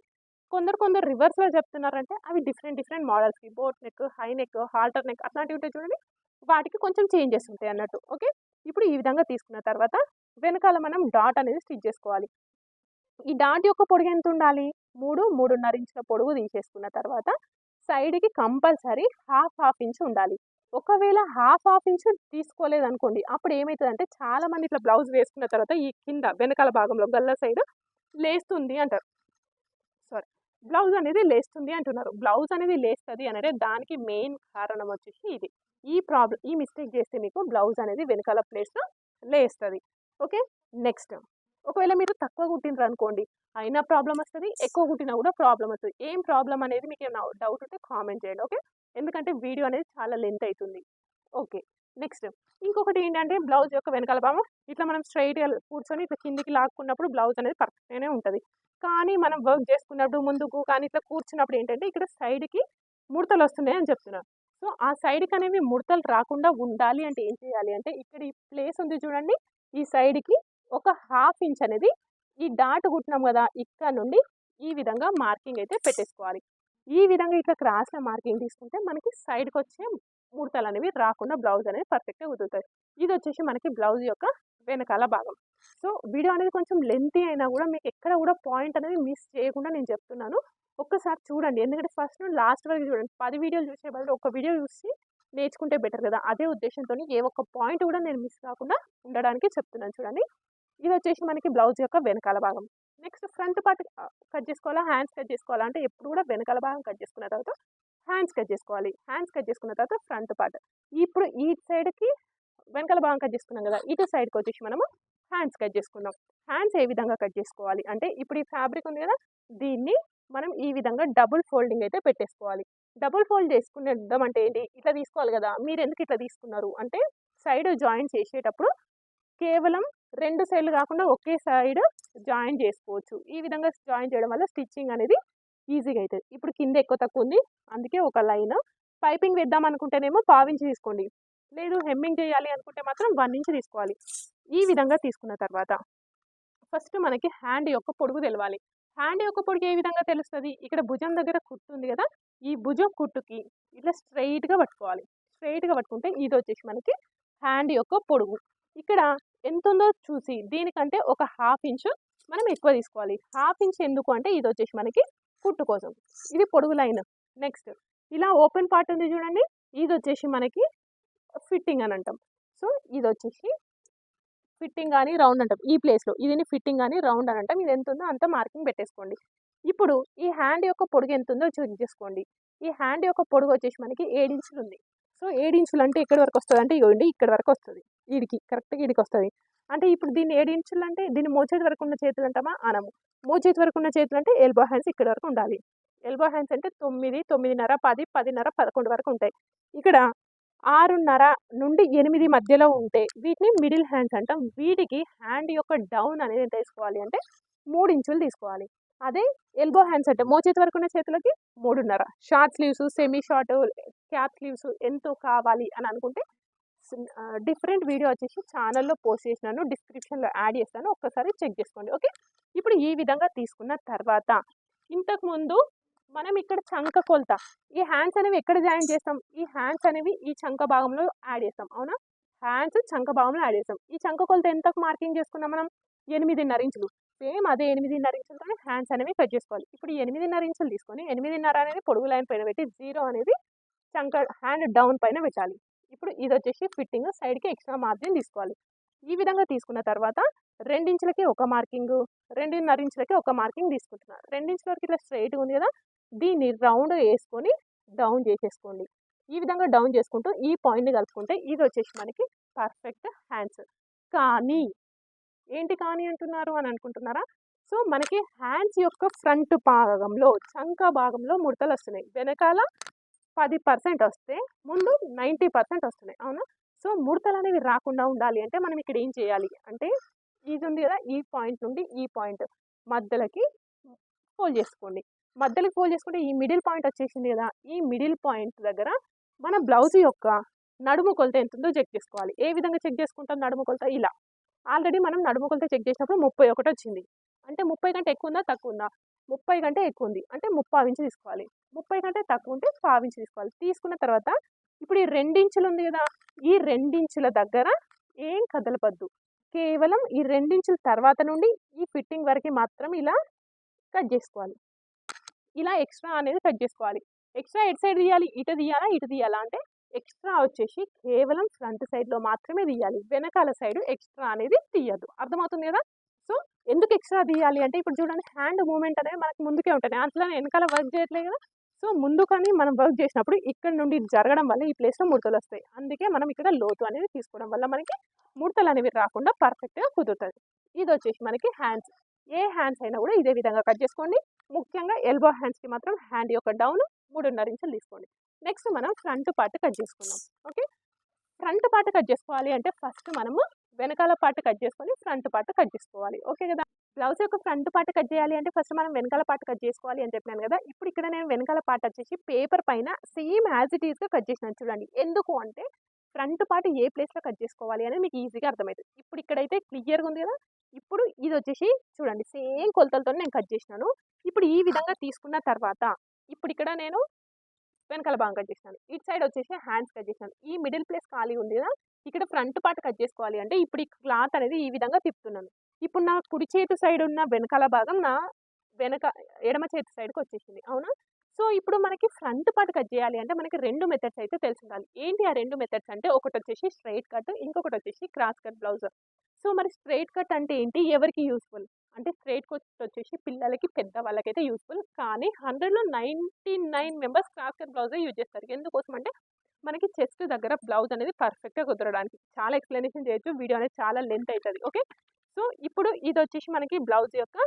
కొందరు రివర్స్లో చెప్తున్నారంటే అవి డిఫరెంట్ మోడల్స్కి boat neck, high neck, halter neck అట్లాంటివి ఉంటాయి చూడండి, వాటికి కొంచెం చేంజెస్ ఉంటాయి అన్నట్టు. ఓకే, ఇప్పుడు ఈ విధంగా తీసుకున్న తర్వాత వెనకాల మనం డాట్ అనేది స్టిచ్ చేసుకోవాలి. ఈ డాట్ యొక్క పొడుగు ఎంత ఉండాలి? 3.5 ఇంచుల పొడుగు తీసేసుకున్న తర్వాత సైడ్కి కంపల్సరీ 1/2 ఇంచ్ ఉండాలి. ఒకవేళ 1/2 ఇంచ్ తీసుకోలేదనుకోండి, అప్పుడు ఏమవుతుందంటే చాలామంది ఇట్లా బ్లౌజ్ వేసుకున్న తర్వాత ఈ కింద వెనకాల భాగంలో గల్ల సైడ్ లేస్తుంది అంటారు. బ్లౌజ్ అనేది లేస్తుంది అంటున్నారు. బ్లౌజ్ అనేది లేస్తుంది అంటే దానికి మెయిన్ కారణం వచ్చేసి ఇది. ఈ మిస్టేక్ చేస్తే మీకు బ్లౌజ్ అనేది వెనకాల ప్లేస్లో లేస్తుంది. ఓకే, నెక్స్ట్ ఒకవేళ మీరు తక్కువ కుట్టినరు అనుకోండి అయినా ప్రాబ్లం వస్తుంది, ఎక్కువ కుట్టినా కూడా ప్రాబ్లం వస్తుంది. ఏం ప్రాబ్లం అనేది మీకు ఏమైనా డౌట్ ఉంటే కామెంట్ చేయండి. ఓకే, ఎందుకంటే వీడియో అనేది చాలా లెంత్ అవుతుంది. ఓకే, నెక్స్ట్ ఇంకొకటి ఏంటంటే బ్లౌజ్ యొక్క వెనకాల భాగం ఇట్లా మనం స్ట్రైట్గా కూర్చొని ఇట్లా కిందికి లాక్కున్నప్పుడు బ్లౌజ్ అనేది పర్ఫెక్ట్గానే ఉంటుంది. కానీ మనం వర్క్ చేసుకున్నప్పుడు ముందుకు కానీ ఇట్లా కూర్చున్నప్పుడు ఏంటంటే ఇక్కడ సైడ్కి ముడతలు వస్తున్నాయి అని చెప్తున్నారు. సో ఆ సైడ్కి అనేవి ముడతలు రాకుండా ఉండాలి అంటే ఏం చేయాలి అంటే, ఇక్కడ ఈ ప్లేస్ ఉంది చూడండి, ఈ సైడ్కి ఒక 1/2 ఇంచ్ అనేది ఈ డాట్ కుట్టినాం కదా, ఇక్కడ నుండి ఈ విధంగా మార్కింగ్ అయితే పెట్టేసుకోవాలి. ఈ విధంగా ఇట్లా క్రాస్‌లో మార్కింగ్ తీసుకుంటే మనకి సైడ్‌కి వచ్చే ముడతలు అనేవి రాకుండా బ్లౌజ్ అనేది పర్ఫెక్ట్‌గా కుదురుతది. ఇది వచ్చేసి మనకి బ్లౌజ్ యొక్క వెనకాల భాగం. సో వీడియో అనేది కొంచెం లెంతీ అయినా కూడా మీకు ఎక్కడ కూడా పాయింట్ అనేది మిస్ చేయకుండా నేను చెప్తున్నాను. ఒక్కసారి చూడండి. ఎందుకంటే ఫస్ట్ నుండి లాస్ట్ వరకు చూడండి. 10 వీడియోలు చూసే బదులు ఒక వీడియో చూసి నేర్చుకుంటే బెటర్ కదా! అదే ఉద్దేశంతోని ఏ ఒక్క పాయింట్ కూడా నేను మిస్ కాకుండా ఉండడానికి చెప్తున్నాను చూడండి. ఇది వచ్చేసి మనకి బ్లౌజ్ యొక్క వెనకాల భాగం. నెక్స్ట్ ఫ్రంట్ పార్ట్ కట్ చేసుకోవాలా, హ్యాండ్స్ కట్ చేసుకోవాలా అంటే ఎప్పుడు కూడా వెనకాల భాగం కట్ చేసుకున్న తర్వాత హ్యాండ్స్ కట్ చేసుకోవాలి. హ్యాండ్స్ కట్ చేసుకున్న తర్వాత ఫ్రంట్ పార్ట్. ఇప్పుడు ఈ సైడ్‌కి వెనకాల భాగం కట్ చేసుకున్నాం కదా! ఇటు సైడ్‌కి వచ్చేసి మనము హ్యాండ్స్ కట్ చేసుకుందాం. హ్యాండ్స్ ఏ విధంగా కట్ చేసుకోవాలి అంటే ఇప్పుడు ఈ ఫ్యాబ్రిక్ ఉంది కదా! దీన్ని మనం ఈ విధంగా డబుల్ ఫోల్డింగ్ అయితే పెట్టేసుకోవాలి. డబుల్ ఫోల్డ్ చేసుకునేద్దాం అంటే ఏంటి? ఇట్లా తీసుకోవాలి కదా! మీరెందుకు ఇట్లా తీసుకున్నారు అంటే సైడ్ జాయింట్స్ చేసేటప్పుడు కేవలం 2 సైడ్‌లు కాకుండా ఒకే సైడ్ జాయిన్ చేసుకోవచ్చు. ఈ విధంగా జాయిన్ చేయడం వల్ల స్టిచ్చింగ్ అనేది ఈజీగా అయితది. ఇప్పుడు కింద ఎక్కువ తక్కువ ఉంది. అందుకే ఒక లైన్. పైపింగ్ వేద్దాం అనుకుంటేనేమో పావించి తీసుకోండి. లేదు హెమ్మింగ్ చేయాలి అనుకుంటే మాత్రం 1 ఇంచ్ తీసుకోవాలి. ఈ విధంగా తీసుకున్న తర్వాత ఫస్ట్ మనకి హ్యాండ్ యొక్క పొడుగు తెలవాలి. హ్యాండ్ యొక్క పొడుగు ఏ విధంగా తెలుస్తది? ఇక్కడ భుజం దగ్గర కుట్టు ఉంది కదా! ఈ భుజం కుట్టుకి ఇట్లా స్ట్రెయిట్‌గా పట్టుకోవాలి. స్ట్రెయిట్‌గా పట్టుకుంటే ఇది వచ్చేసి మనకి హ్యాండ్ యొక్క పొడుగు. ఇక్కడ ఎంతుందో చూసి దీనికంటే ఒక 1/2 ఇంచు మనం ఎక్కువ తీసుకోవాలి. 1/2 ఇంచ్ ఎందుకు అంటే ఇది వచ్చేసి మనకి కుట్టు కోసం. ఇది పొడుగు లైన్. నెక్స్ట్ ఇలా ఓపెన్ పార్ట్ ఉంది చూడండి. ఇది వచ్చేసి మనకి ఫిట్టింగ్ అని అంటాం. సో ఇది వచ్చేసి ఫిట్టింగ్ కానీ రౌండ్ అంటాం. ఈ ప్లేస్‌లో దీన్ని ఫిట్టింగ్ కానీ రౌండ్ అని అంటాం. ఇది ఎంత ఉందో అంత మార్కింగ్ పెట్టేసుకోండి. ఇప్పుడు ఈ హ్యాండ్ యొక్క పొడుగు ఎంత ఉందో చెక్ చేసుకోండి. ఈ హ్యాండ్ యొక్క పొడుగు వచ్చేసి మనకి 7 ఇంచులు ఉంది. సో 7 ఇంచులు అంటే ఎక్కడి వరకు వస్తది అంటే ఇగోండి ఇక్కడ వరకు వస్తది. ఈడికి కరెక్ట్‌గా ఈడికి వస్తది. అంటే ఇప్పుడు దీన్ని 7 ఇంచులు అంటే దీన్ని మోచేతి వరకు ఉన్న చేతులు అంటామా? అనము. మోచేతి వరకు ఉన్న చేతులు అంటే ఎల్బో హ్యాండ్స్ ఇక్కడ వరకు ఉండాలి. ఎల్బో హ్యాండ్స్ అంటే 9, 9:30, 10, 10:30, 11 వరకు ఉంటాయి. ఇక్కడ 6:30 నుండి 8 మధ్యలో ఉంటే వీటిని మిడిల్ హ్యాండ్స్ అంటాం. వీటికి హ్యాండ్ యొక్క డౌన్ అనేది ఎంత తీసుకోవాలి అంటే 3 ఇంచులు తీసుకోవాలి. అదే ఎల్బో హ్యాండ్స్ అంటే మోచేతి వరకు ఉన్న చేతులకి 3:30. Short sleeves, semi short, cap sleeves ఎంతో కావాలి అని అనుకుంటే డిఫరెంట్ వీడియో వచ్చేసి ఛానల్లో పోస్ట్ చేసినాను. డిస్క్రిప్షన్‌లో యాడ్ చేస్తాను. ఒక్కసారి చెక్ చేసుకోండి. ఓకే. ఇప్పుడు ఈ విధంగా తీసుకున్న తర్వాత ఇంతకుముందు మనం ఇక్కడ చంక కొలత ఈ హ్యాండ్స్ అనేవి ఎక్కడ జాయిన్ చేస్తాం? ఈ హ్యాండ్స్ అనేవి ఈ చంక భాగంలో యాడ్ చేస్తాం. అవునా? హ్యాండ్స్ చంక భాగంలో యాడ్ చేస్తాం. ఈ చంక కొలత ఎంతకు మార్కింగ్ చేసుకున్నాం మనం? 8.5 ఇంచులు. సేమ్ అదే 8.5 ఇంచులతోనే హ్యాండ్స్ అనేవి కట్ చేసుకోవాలి. ఇప్పుడు 8.5 ఇంచులు తీసుకొని 8.5 అనేది పొడుగు లైన్ పైన పెట్టి 0 అనేది చంక హ్యాండ్ డౌన్ పైన పెట్టాలి. ఇప్పుడు ఇది వచ్చేసి ఫిట్టింగ్ సైడ్‌కి ఎక్స్ట్రా మార్జిన్ తీసుకోవాలి. ఈ విధంగా తీసుకున్న తర్వాత 2 ఇంచులకి ఒక మార్కింగ్, 2.5 ఇంచులకి ఒక మార్కింగ్ తీసుకుంటున్నా. 2 ఇంచుల వరకు ఇట్లా స్ట్రెయిట్‌గా ఉంది కదా! దీన్ని రౌండ్ వేసుకొని డౌన్ చేసేసుకోండి. ఈ విధంగా డౌన్ చేసుకుంటూ ఈ పాయింట్‌ని కలుపుకుంటే ఇది వచ్చేసి మనకి పర్ఫెక్ట్ హ్యాండ్స్. కానీ ఏంటి కానీ అంటున్నారు అని అనుకుంటున్నారా? సో మనకి హ్యాండ్స్ యొక్క ఫ్రంట్ భాగంలో చంక భాగంలో ముడతలు వస్తున్నాయి. వెనకాల 10% వస్తే ముందు 90% వస్తున్నాయి. అవునా? సో ముడతలు అనేవి రాకుండా ఉండాలి అంటే మనం ఇక్కడ ఏం చేయాలి అంటే ఇది ఉంది కదా! ఈ పాయింట్ నుండి ఈ పాయింట్ మధ్యలోకి ఫోల్డ్ చేసుకోండి. మధ్యలోకి ఫోల్డ్ చేసుకుంటే ఈ మిడిల్ పాయింట్ వచ్చేసింది కదా! ఈ మిడిల్ పాయింట్ దగ్గర మన బ్లౌజ్ యొక్క నడుము కొలత ఎంత ఉందో చెక్ చేసుకోవాలి. ఏ విధంగా చెక్ చేసుకుంటాం నడుము కొలత? ఇలా. ఆల్రెడీ మనం నడుము కొలత చెక్ చేసినప్పుడు 31 వచ్చింది. అంటే 30 కంటే ఎక్కువ ఉందా? తక్కువ ఉందా? 30 కంటే ఎక్కువ ఉంది. అంటే 3/4 ఇంచు తీసుకోవాలి. 30 కంటే తక్కువ ఉంటే 1/4 ఇంచు తీసుకోవాలి. తీసుకున్న తర్వాత ఇప్పుడు ఈ 2 ఇంచులు ఉంది కదా! ఈ 2 ఇంచుల దగ్గర ఏం కదలవద్దు. కేవలం ఈ 2 ఇంచుల తర్వాత నుండి ఈ ఫిట్టింగ్ వరకు మాత్రం ఇలా కట్ చేసుకోవాలి. ఇలా ఎక్స్ట్రా అనేది కట్ చేసుకోవాలి. ఎక్స్ట్రా ఎటు సైడ్ తీయాలి? ఇటు తీయాలా? ఇటు తీయాలా? అంటే ఎక్స్ట్రా వచ్చేసి కేవలం ఫ్రంట్ సైడ్‌లో మాత్రమే తీయాలి. వెనకాల సైడ్ ఎక్స్ట్రా అనేది తీయద్దు. అర్థమవుతుంది కదా! సో ఎందుకు ఎక్స్ట్రా తీయాలి అంటే ఇప్పుడు చూడండి హ్యాండ్ మూవ్‌మెంట్ అనేది మనకు ముందుకే ఉంటుంది. అట్లనే వెనకాల వర్క్ చేయట్లేదు కదా! సో ముందుకని మనం వర్క్ చేసినప్పుడు ఇక్కడ నుండి జరగడం వల్ల ఈ ప్లేస్‌లో ముడతలు వస్తాయి. అందుకే మనం ఇక్కడ లోతు అనేది తీసుకోవడం వల్ల మనకి ముడతలు అనేవి రాకుండా పర్ఫెక్ట్‌గా కుదురుతది. ఇది వచ్చేసి మనకి హ్యాండ్స్. ఏ హ్యాండ్స్ అయినా కూడా ఇదే విధంగా కట్ చేసుకోండి. ముఖ్యంగా ఎల్బో హ్యాండ్స్‌కి మాత్రం హ్యాండ్ యొక్క డౌన్ 3.5 ఇంచులు తీసుకోండి. నెక్స్ట్ మనం ఫ్రంట్ పార్ట్ కట్ చేసుకుందాం. ఓకే. ఫ్రంట్ పార్ట్ కట్ చేసుకోవాలి అంటే ఫస్ట్ మనము వెనకాల పార్ట్ కట్ చేసుకొని ఫ్రంట్ పార్ట్ కట్ చేసుకోవాలి. ఓకే కదా! బ్లౌజ్ యొక్క ఫ్రంట్ పార్ట్ కట్ చేయాలి అంటే ఫస్ట్ మనం వెనకాల పార్ట్ కట్ చేసుకోవాలి అని చెప్పినాను కదా! ఇప్పుడు ఇక్కడ నేను వెనకాల పార్ట్ వచ్చేసి పేపర్ పైన సేమ్ యాజ్ ఇట్ ఈస్‌గా కట్ చేసినాను చూడండి. ఎందుకు అంటే ఫ్రంట్ పార్ట్ ఏ ప్లేస్‌లో కట్ చేసుకోవాలి అనేది మీకు ఈజీగా అర్థమవుతుంది. ఇప్పుడు ఇక్కడైతే క్లియర్‌గా ఉంది కదా! ఇప్పుడు ఇది వచ్చేసి చూడండి సేమ్ కొలతలతో నేను కట్ చేసినాను. ఇప్పుడు ఈ విధంగా తీసుకున్న తర్వాత ఇప్పుడు ఇక్కడ నేను వెనకాల భాగం కట్ చేసినాను. ఇటు సైడ్ వచ్చేసి హ్యాండ్స్ కట్ చేసినాను. ఈ మిడిల్ ప్లేస్ ఖాళీ ఉంది కదా, ఇక్కడ ఫ్రంట్ పార్ట్ కట్ చేసుకోవాలి అంటే ఇప్పుడు ఈ క్లాత్ అనేది ఈ విధంగా తిప్పుతున్నాను. ఇప్పుడు నా కుడి చేతి సైడ్ ఉన్న వెనకాల భాగం నా ఎడమ చేతి సైడ్కి వచ్చేసింది, అవునా? సో ఇప్పుడు మనకి ఫ్రంట్ పార్ట్ కట్ చేయాలి అంటే మనకి 2 మెథడ్స్ అయితే తెలిసి ఉండాలి. ఏంటి ఆ 2 మెథడ్స్ అంటే, ఒకటి వచ్చేసి స్ట్రైట్ కట్, ఇంకొకటి వచ్చేసి క్రాస్ కట్ బ్లౌజ్. సో మరి స్ట్రైట్ కట్ అంటే ఏంటి, ఎవరికి యూస్ఫుల్ అంటే, స్ట్రైట్ కట్ వచ్చేసి పిల్లలకి, పెద్ద వాళ్ళకైతే యూస్ఫుల్. కానీ 100లో 99 మెంబర్స్ క్రాస్ కట్ బ్లౌజే యూజ్ చేస్తారు. ఎందుకోసం అంటే మనకి చెస్ట్ దగ్గర బ్లౌజ్ అనేది పర్ఫెక్ట్గా కుదరడానికి. చాలా ఎక్స్ప్లెనేషన్ చేయొచ్చు, వీడియో అనేది చాలా లెంత్ అవుతుంది. ఓకే, సో ఇప్పుడు ఇది వచ్చేసి మనకి బ్లౌజ్ యొక్క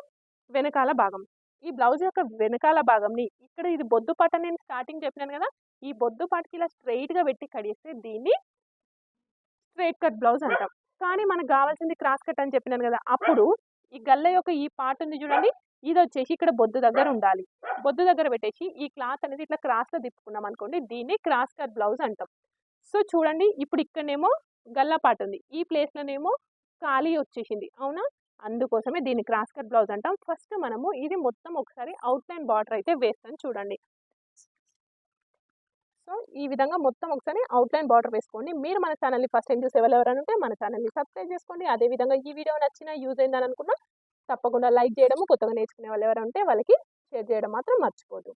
వెనకాల భాగం. ఈ బ్లౌజ్ యొక్క వెనకాల భాగంని ఇక్కడ ఇది బొద్దు పాట నేను స్టార్టింగ్ చెప్పినాను కదా, ఈ బొద్దు పాటకి ఇలా స్ట్రైట్గా పెట్టి కడిగిస్తే దీన్ని స్ట్రైట్ కట్ బ్లౌజ్ అంటాం. కానీ మనకు కావాల్సింది క్రాస్ కట్ అని చెప్పినాను కదా, అప్పుడు ఈ గల్ల యొక్క ఈ పార్ట్ ఉంది చూడండి, ఇది వచ్చేసి ఇక్కడ బొద్దు దగ్గర ఉండాలి. బొద్దు దగ్గర పెట్టేసి ఈ క్లాత్ అనేది ఇట్లా క్రాస్లో తిప్పుకున్నాం అనుకోండి, దీన్ని క్రాస్ కట్ బ్లౌజ్ అంటాం. సో చూడండి, ఇప్పుడు ఇక్కడనేమో గల్లా పార్ట్ ఉంది, ఈ ప్లేస్లోనేమో ఖాళీ వచ్చేసింది, అవునా? అందుకోసమే దీన్ని క్రాస్ కట్ బ్లౌజ్ అంటాం. ఫస్ట్ మనము ఇది మొత్తం ఒకసారి అవుట్లైన్ బార్డర్ అయితే వేస్తాను చూడండి. సో ఈ విధంగా మొత్తం ఒకసారి అవుట్లైన్ బార్డర్ వేసుకోండి. మీరు మన ఛానల్ని ఫస్ట్ టైం చూసే వాళ్ళు ఎవరైనా ఉంటే మన ఛానల్ని సబ్స్క్రైబ్ చేసుకోండి. అదేవిధంగా ఈ వీడియో నచ్చినా, యూజ్ అయిందని అనుకున్నా తప్పకుండా లైక్ చేయడము, కొత్తగా నేర్చుకునే వాళ్ళు ఎవరైనా ఉంటే వాళ్ళకి షేర్ చేయడం మాత్రం మర్చిపోదు.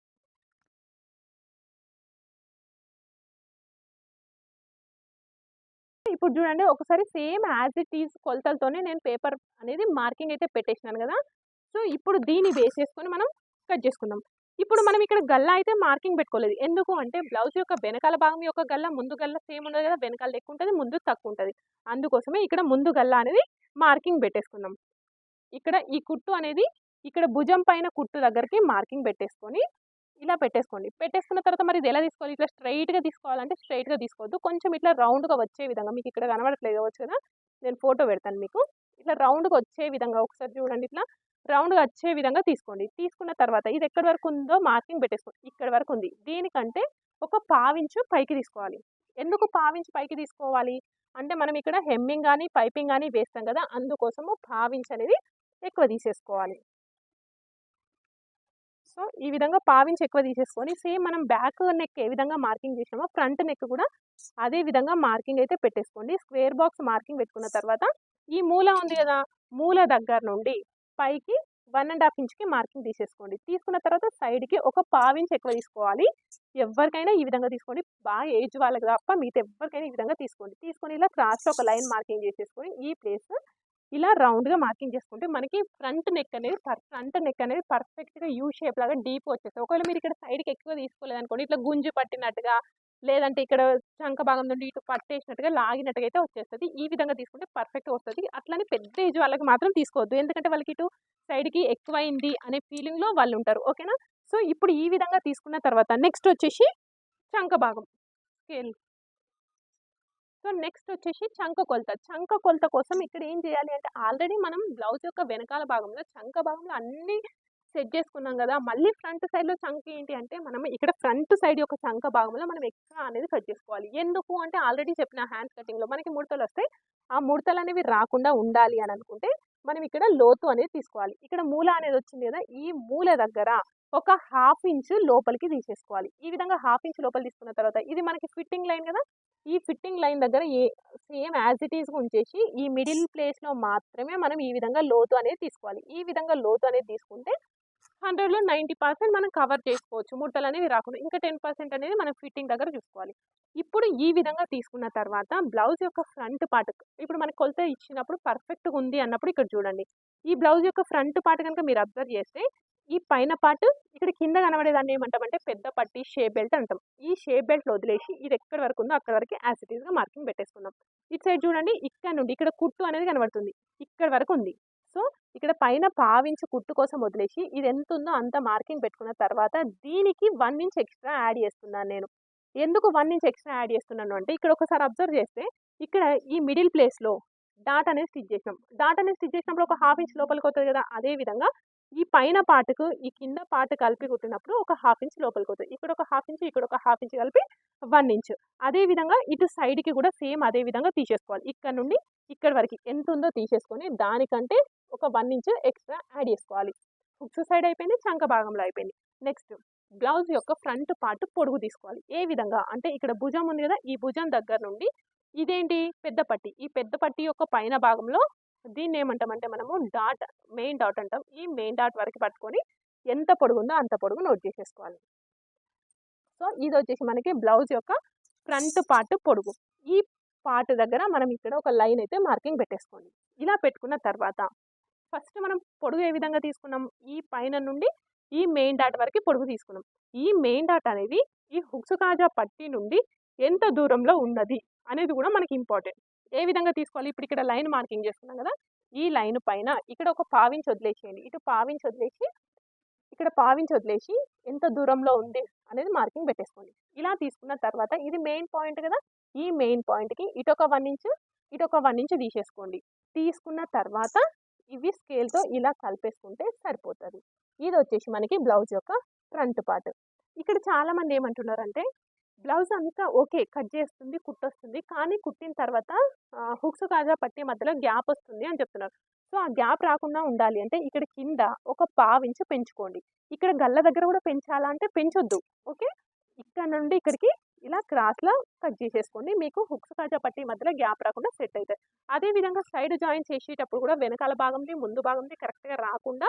ఇప్పుడు చూడండి, ఒకసారి సేమ్ యాజ్ ఇట్ ఈజ్ కొలతలతోనే నేను పేపర్ అనేది మార్కింగ్ అయితే పెట్టేసినాను కదా. సో ఇప్పుడు దీన్ని బేస్ చేసుకొని మనం కట్ చేసుకుందాం. ఇప్పుడు మనం ఇక్కడ గల్ల అయితే మార్కింగ్ పెట్టుకోలేదు. ఎందుకు అంటే బ్లౌజ్ యొక్క వెనకాల భాగం యొక్క గల్ల, ముందు గల్ల సేమ్ ఉండదు కదా, వెనకాల ఎక్కువ ఉంటుంది, ముందు తక్కువ ఉంటుంది. అందుకోసమే ఇక్కడ ముందు గల్ల అనేది మార్కింగ్ పెట్టేసుకుందాం. ఇక్కడ ఈ కుట్టు అనేది ఇక్కడ భుజం పైన కుట్టు దగ్గరికి మార్కింగ్ పెట్టేసుకొని ఇలా పెట్టేసుకోండి. పెట్టేసుకున్న తర్వాత మరి ఇది ఎలా తీసుకోవాలి, ఇట్లా స్ట్రైట్గా తీసుకోవాలంటే స్ట్రైట్గా తీసుకోవద్దు, కొంచెం ఇట్లా రౌండ్గా వచ్చే విధంగా, మీకు ఇక్కడ కనబడట్లేదు కావచ్చు కదా, నేను ఫోటో పెడతాను మీకు. ఇట్లా రౌండ్గా వచ్చే విధంగా ఒకసారి చూడండి, ఇట్లా రౌండ్గా వచ్చే విధంగా తీసుకోండి. తీసుకున్న తర్వాత ఇది ఎక్కడి వరకు ఉందో మార్కింగ్ పెట్టేసుకోండి. ఇక్కడ వరకు ఉంది, దీనికంటే ఒక పావించు పైకి తీసుకోవాలి. ఎందుకు పావించు పైకి తీసుకోవాలి అంటే, మనం ఇక్కడ హెమ్మింగ్ కానీ పైపింగ్ కానీ వేస్తాం కదా, అందుకోసము పావించు అనేది ఎక్కువ తీసేసుకోవాలి. సో ఈ విధంగా పావించి ఎక్కువ తీసేసుకొని సేమ్ మనం బ్యాక్ నెక్ ఏ విధంగా మార్కింగ్ చేసామో ఫ్రంట్ నెక్ కూడా అదే విధంగా మార్కింగ్ అయితే పెట్టేసుకోండి. స్క్వేర్ బాక్స్ మార్కింగ్ పెట్టుకున్న తర్వాత ఈ మూల ఉంది కదా, మూల దగ్గర నుండి పైకి 1.5 ఇంచ్కి మార్కింగ్ తీసేసుకోండి. తీసుకున్న తర్వాత సైడ్కి ఒక పావించి ఎక్కువ తీసుకోవాలి. ఎవరికైనా ఈ విధంగా తీసుకోండి, బాగా ఏజ్ వాళ్ళకి తప్ప మిగతా ఎవరికైనా ఈ విధంగా తీసుకోండి. తీసుకొని ఇలా క్రాస్లో ఒక లైన్ మార్కింగ్ చేసేసుకొని ఈ ప్లేస్ ఇలా రౌండ్గా మార్కింగ్ చేసుకుంటే మనకి ఫ్రంట్ నెక్ అనేది పర్ఫెక్ట్గా యూ షేప్ లాగా డీప్ వచ్చేస్తుంది. ఒకవేళ మీరు ఇక్కడ సైడ్కి ఎక్కువ తీసుకోలేదు అనుకోండి, ఇట్లా గుంజు పట్టినట్టుగా, లేదంటే ఇక్కడ చంక భాగం నుండి ఇటు పట్టేసినట్టుగా లాగినట్టుగా అయితే వచ్చేస్తుంది. ఈ విధంగా తీసుకుంటే పర్ఫెక్ట్గా వస్తుంది. అట్లని పెద్ద ఏజ్ వాళ్ళకి మాత్రం తీసుకోవద్దు, ఎందుకంటే వాళ్ళకి ఇటు సైడ్కి ఎక్కువైంది అనే ఫీలింగ్లో వాళ్ళు ఉంటారు. ఓకేనా? సో ఇప్పుడు ఈ విధంగా తీసుకున్న తర్వాత నెక్స్ట్ వచ్చేసి చంక భాగం స్కేల్. సో నెక్స్ట్ వచ్చేసి చంక కొలత కోసం ఇక్కడ ఏం చేయాలి అంటే, ఆల్రెడీ మనం బ్లౌజ్ యొక్క వెనకాల భాగంలో చంక భాగంలో అన్ని సెట్ చేసుకున్నాం కదా, మళ్ళీ ఫ్రంట్ సైడ్లో చంక ఏంటి అంటే, మనం ఇక్కడ ఫ్రంట్ సైడ్ యొక్క చంక భాగంలో మనం ఎక్స్ట్రా అనేది కట్ చేసుకోవాలి. ఎందుకు అంటే, ఆల్రెడీ చెప్పిన హ్యాండ్ కటింగ్లో మనకి ముడతలు వస్తాయి, ఆ ముడతలు అనేవి రాకుండా ఉండాలి అని అనుకుంటే మనం ఇక్కడ లోతు అనేది తీసుకోవాలి. ఇక్కడ మూల అనేది వచ్చింది కదా, ఈ మూల దగ్గర ఒక 1/2 ఇంచ్ లోపలికి తీసేసుకోవాలి. ఈ విధంగా 1/2 ఇంచ్ లోపలి తీసుకున్న తర్వాత ఇది మనకి ఫిట్టింగ్ లైన్ కదా, ఈ ఫిట్టింగ్ లైన్ దగ్గర సేమ్ యాజ్ ఇట్ ఈస్గా ఉంచేసి ఈ మిడిల్ ప్లేస్లో మాత్రమే మనం ఈ విధంగా లోతు అనేది తీసుకోవాలి. ఈ విధంగా లోతు అనేది తీసుకుంటే 100లో 90% మనం కవర్ చేసుకోవచ్చు, ముడతలు అనేవి రాకుండా. ఇంకా 10% అనేది మనం ఫిట్టింగ్ దగ్గర చూసుకోవాలి. ఇప్పుడు ఈ విధంగా తీసుకున్న తర్వాత బ్లౌజ్ యొక్క ఫ్రంట్ పార్ట్, ఇప్పుడు మనకి కొలత ఇచ్చినప్పుడు పర్ఫెక్ట్గా ఉంది అన్నప్పుడు ఇక్కడ చూడండి, ఈ బ్లౌజ్ యొక్క ఫ్రంట్ పార్ట్ కనుక మీరు అబ్జర్వ్ చేస్తే ఈ పైన పార్ట్ ఇక్కడ కింద కనబడేదాన్ని ఏమంటామంటే పెద్ద పట్టి షేప్ బెల్ట్ అంటాం. ఈ షేప్ బెల్ట్ వదిలేసి ఇది ఎక్కడి వరకు ఉందో అక్కడ వరకు యాజ్ ఇట్ ఈస్గా మార్కింగ్ పెట్టేసుకుందాం. ఇటు సైడ్ చూడండి, ఇక్కడ నుండి ఇక్కడ కుట్టు అనేది కనబడుతుంది, ఇక్కడ వరకు ఉంది. సో ఇక్కడ పైన పావించి కుట్టు కోసం వదిలేసి ఇది ఎంత ఉందో అంత మార్కింగ్ పెట్టుకున్న తర్వాత దీనికి 1 ఇంచ్ ఎక్స్ట్రా యాడ్ చేస్తున్నాను నేను. ఎందుకు 1 ఇంచ్ ఎక్స్ట్రా యాడ్ చేస్తున్నాను అంటే, ఇక్కడ ఒకసారి అబ్జర్వ్ చేస్తే ఇక్కడ ఈ మిడిల్ ప్లేస్లో డాట్ అనేది స్టిచ్ చేసినాం. డాట్ అనేది స్టిచ్ చేసినప్పుడు ఒక 1/2 ఇంచ్ లోపలికి అవుతుంది కదా, అదేవిధంగా ఈ పైన పార్ట్కు ఈ కింద పార్ట్ కలిపి కుట్టినప్పుడు ఒక 1/2 ఇంచ్ లోపలికి అవుతుంది. ఇక్కడ ఒక 1/2 ఇంచ్, ఇక్కడ ఒక 1/2 ఇంచ్ కలిపి 1 ఇంచ్. అదేవిధంగా ఇటు సైడ్కి కూడా సేమ్ అదే విధంగా తీసేసుకోవాలి. ఇక్కడ నుండి ఇక్కడ వరకు ఎంత ఉందో తీసేసుకొని దానికంటే ఒక 1 ఇంచ్ ఎక్స్ట్రా యాడ్ చేసుకోవాలి. హుక్స్ సైడ్ అయిపోయింది, చంక భాగంలో అయిపోయింది. నెక్స్ట్ బ్లౌజ్ యొక్క ఫ్రంట్ పార్ట్ పొడుగు తీసుకోవాలి. ఏ విధంగా అంటే ఇక్కడ భుజం ఉంది కదా, ఈ భుజం దగ్గర నుండి ఇదేంటి పెద్ద పట్టి, ఈ పెద్ద పట్టి యొక్క పైన భాగంలో దీన్ని ఏమంటామంటే మనము డాట్, మెయిన్ డాట్ అంటాం. ఈ మెయిన్ డాట్ వరకు పట్టుకొని ఎంత పొడుగు ఉందో అంత పొడుగు నోట్ చేసేసుకోవాలి. సో ఇది వచ్చేసి మనకి బ్లౌజ్ యొక్క ఫ్రంట్ పార్ట్ పొడుగు. ఈ పార్ట్ దగ్గర మనం ఇక్కడ ఒక లైన్ అయితే మార్కింగ్ పెట్టేసుకోండి. ఇలా పెట్టుకున్న తర్వాత ఫస్ట్ మనం పొడుగు ఏ విధంగా తీసుకున్నాం, ఈ పైన నుండి ఈ మెయిన్ డాట్ వరకు పొడుగు తీసుకున్నాం. ఈ మెయిన్ డాట్ అనేది ఈ హుక్స్ కాజా పట్టి నుండి ఎంత దూరంలో ఉన్నది అనేది కూడా మనకి ఇంపార్టెంట్. ఏ విధంగా తీసుకోవాలి, ఇప్పుడు ఇక్కడ లైన్ మార్కింగ్ చేసుకున్నాం కదా, ఈ లైన్ పైన ఇక్కడ ఒక పావించి వదిలేసేయండి. ఇటు పావించి వదిలేసి ఇక్కడ పావించి వదిలేసి ఎంత దూరంలో ఉంది అనేది మార్కింగ్ పెట్టేసుకోండి. ఇలా తీసుకున్న తర్వాత ఇది మెయిన్ పాయింట్ కదా, ఈ మెయిన్ పాయింట్కి ఇటొక 1 ఇంచ్ ఇటొక 1 ఇంచ్ తీసేసుకోండి. తీసుకున్న తర్వాత ఇవి స్కేల్తో ఇలా కలిపేసుకుంటే సరిపోతుంది. ఇది వచ్చేసి మనకి బ్లౌజ్ యొక్క ఫ్రంట్ పార్ట్. ఇక్కడ చాలామంది ఏమంటున్నారంటే బ్లౌజ్ అంతా ఓకే కట్ చేస్తుంది, కుట్టొస్తుంది, కానీ కుట్టిన తర్వాత హుక్స్ కాజా పట్టి మధ్యలో గ్యాప్ వస్తుంది అని చెప్తున్నారు. సో ఆ గ్యాప్ రాకుండా ఉండాలి అంటే ఇక్కడ కింద ఒక 1/2 ఇంచ్ పెంచుకోండి. ఇక్కడ గల్ల దగ్గర కూడా పెంచాలా అంటే పెంచొద్దు. ఓకే, ఇక్కడ నుండి ఇక్కడికి ఇలా క్రాస్లో కట్ చేసేసుకోండి. మీకు హుక్స్ కాజా పట్టి మధ్యలో గ్యాప్ రాకుండా సెట్ అవుతుంది. అదేవిధంగా సైడ్ జాయిన్ చేసేటప్పుడు కూడా వెనకాల భాగంది ముందు భాగంది కరెక్ట్గా రాకుండా